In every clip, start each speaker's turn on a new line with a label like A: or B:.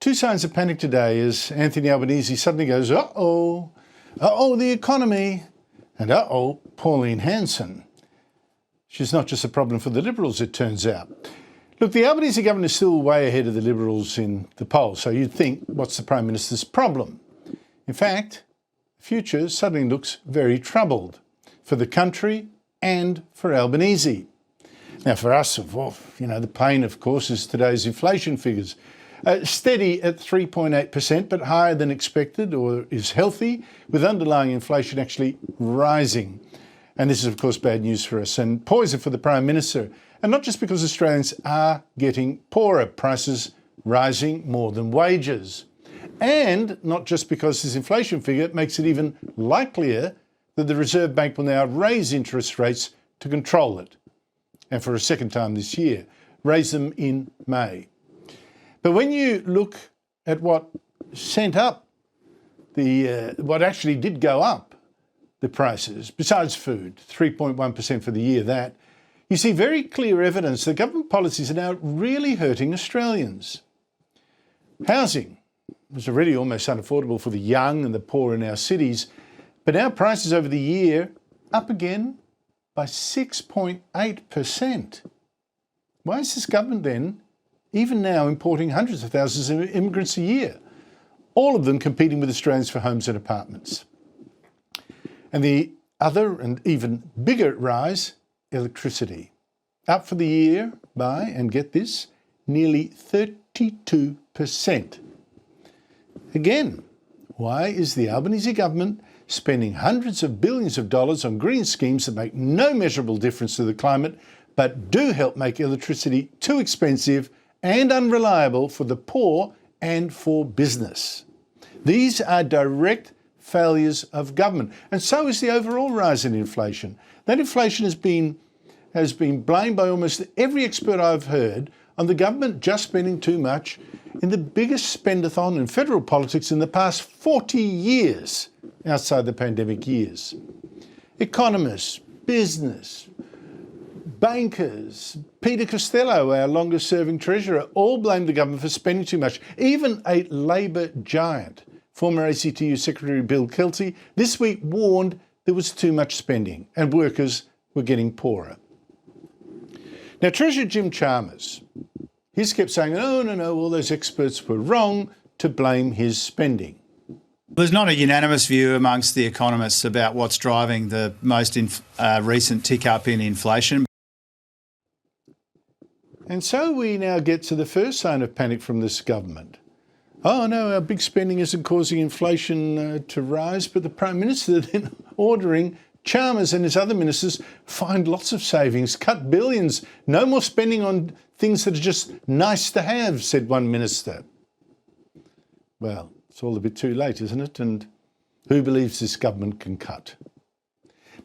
A: Two signs of panic today as Anthony Albanese suddenly goes, uh-oh, the economy, and uh-oh, Pauline Hanson. She's not just a problem for the Liberals, it turns out. Look, the Albanese government is still way ahead of the Liberals in the polls, so you'd think, what's the Prime Minister's problem? In fact, the future suddenly looks very troubled for the country and for Albanese. Now, for us, the pain, of course, is today's inflation figures. Steady at 3.8%, but higher than expected, or is healthy, with underlying inflation actually rising. And this is, of course, bad news for us and poison for the Prime Minister. And not just because Australians are getting poorer, prices rising more than wages. And not just because this inflation figure makes it even likelier that the Reserve Bank will now raise interest rates to control it. And for a second time this year, raise them in May. But when you look at what sent up what actually did go up the prices, besides food, 3.1% for the year, you see very clear evidence that government policies are now really hurting Australians. Housing was already almost unaffordable for the young and the poor in our cities, but now prices over the year up again by 6.8%. Why is this government then even now importing hundreds of thousands of immigrants a year, all of them competing with Australians for homes and apartments? And the other and even bigger rise, electricity. Up for the year by, and get this, nearly 32%. Again, why is the Albanese government spending hundreds of billions of dollars on green schemes that make no measurable difference to the climate, but do help make electricity too expensive and unreliable for the poor and for business? These are direct failures of government. And so is the overall rise in inflation. That inflation has been blamed by almost every expert I've heard on the government just spending too much in the biggest spendathon in federal politics in the past 40 years outside the pandemic years. Economists, business, bankers, Peter Costello, our longest-serving treasurer, all blame the government for spending too much. Even a Labor giant, former ACTU Secretary Bill Kelsey, this week warned there was too much spending and workers were getting poorer. Now, Treasurer Jim Chalmers, he's kept saying, no, all those experts were wrong to blame his spending.
B: There's not a unanimous view amongst the economists about what's driving the most recent tick-up in inflation.
A: And so we now get to the first sign of panic from this government. Oh no, our big spending isn't causing inflation to rise, but the Prime Minister then ordering Chalmers and his other ministers find lots of savings, cut billions, no more spending on things that are just nice to have, said one minister. Well, it's all a bit too late, isn't it? And who believes this government can cut?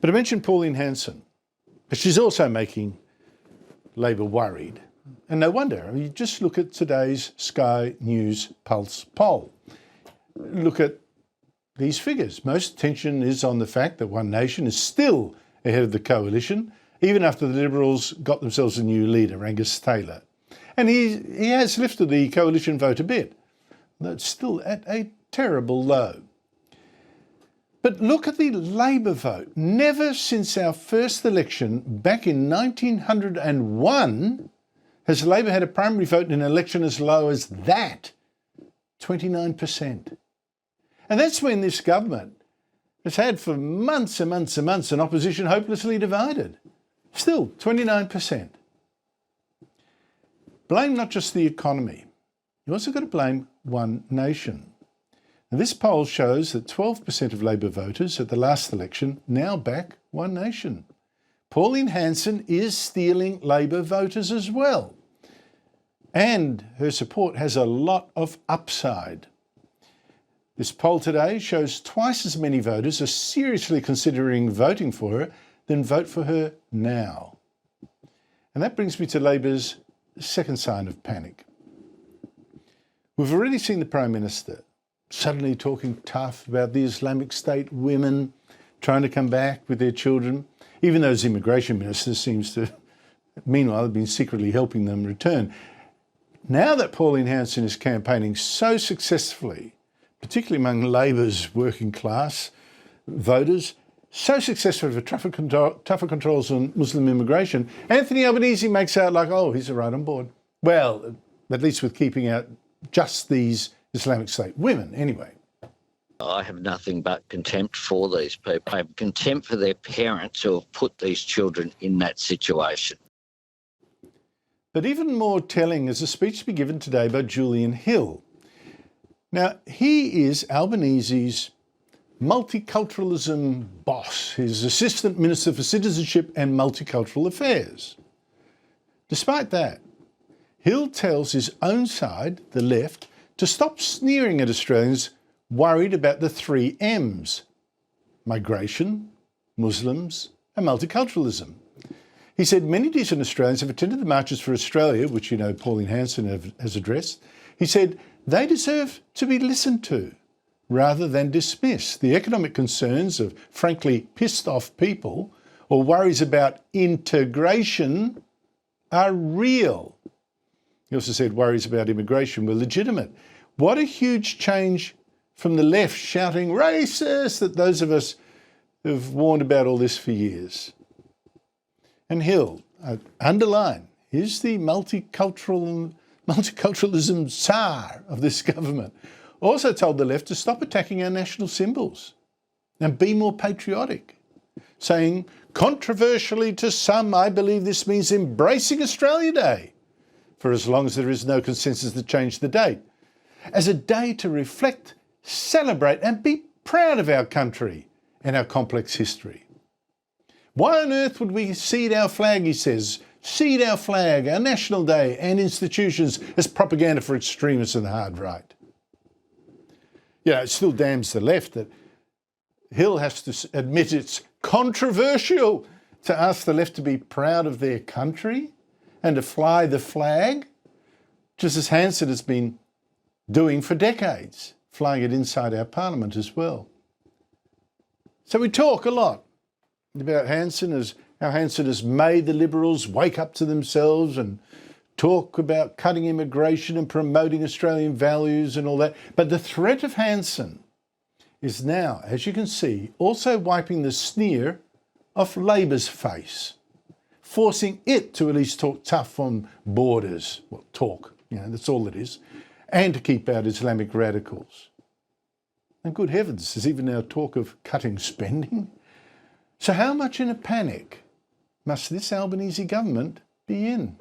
A: But I mentioned Pauline Hanson, but she's also making Labor worried. And no wonder. I mean, just look at today's Sky News Pulse poll. Look at these figures. Most attention is on the fact that One Nation is still ahead of the coalition, even after the Liberals got themselves a new leader, Angus Taylor. And he has lifted the coalition vote a bit, though it's still at a terrible low. But look at the Labor vote. Never since our first election back in 1901 has Labor had a primary vote in an election as low as that, 29%. And that's when this government has had for months and months and months an opposition hopelessly divided. Still, 29%. Blame not just the economy. You also got to blame One Nation. Now, this poll shows that 12% of Labor voters at the last election now back One Nation. Pauline Hanson is stealing Labor voters as well. And her support has a lot of upside. This poll today shows twice as many voters are seriously considering voting for her than vote for her now. And that brings me to Labor's second sign of panic. We've already seen the Prime Minister suddenly talking tough about the Islamic State women trying to come back with their children, even though his immigration minister seems to, meanwhile, have been secretly helping them return. now that Pauline Hanson is campaigning so successfully, particularly among Labor's working class voters, so successful for tougher controls on Muslim immigration, Anthony Albanese makes out like, oh, he's right on board. Well, at least with keeping out just these Islamic State women, anyway.
C: I have nothing but contempt for these people. I have contempt for their parents who have put these children in that situation.
A: But even more telling is a speech to be given today by Julian Hill. Now, he is Albanese's multiculturalism boss, his Assistant Minister for Citizenship and Multicultural Affairs. Despite that, Hill tells his own side, the left, to stop sneering at Australians worried about the 3 M's: migration, Muslims and multiculturalism. He said many decent Australians have attended the Marches for Australia, which you know Pauline Hanson has addressed. He said they deserve to be listened to rather than dismissed. The economic concerns of frankly pissed off people or worries about integration are real. He also said worries about immigration were legitimate. What a huge change from the left shouting racist at those of us who've warned about all this for years. And Hill, underline, is the multiculturalism czar of this government. Also told the left to stop attacking our national symbols and be more patriotic, saying, controversially to some, I believe this means embracing Australia Day, for as long as there is no consensus to change the date, as a day to reflect, celebrate and be proud of our country and our complex history. Why on earth would we cede our flag, he says, cede our flag, our national day and institutions as propaganda for extremists and the hard right? Yeah, it still damns the left that Hill has to admit it's controversial to ask the left to be proud of their country and to fly the flag, just as Hanson has been doing for decades, flying it inside our parliament as well. So we talk a lot about Hanson, as how Hanson has made the Liberals wake up to themselves and talk about cutting immigration and promoting Australian values and all that. But the threat of Hanson is now, as you can see, also wiping the sneer off Labor's face, forcing it to at least talk tough on borders. Well, talk, that's all it is, and to keep out Islamic radicals. And good heavens, there's even now talk of cutting spending. So how much in a panic must this Albanese government be in?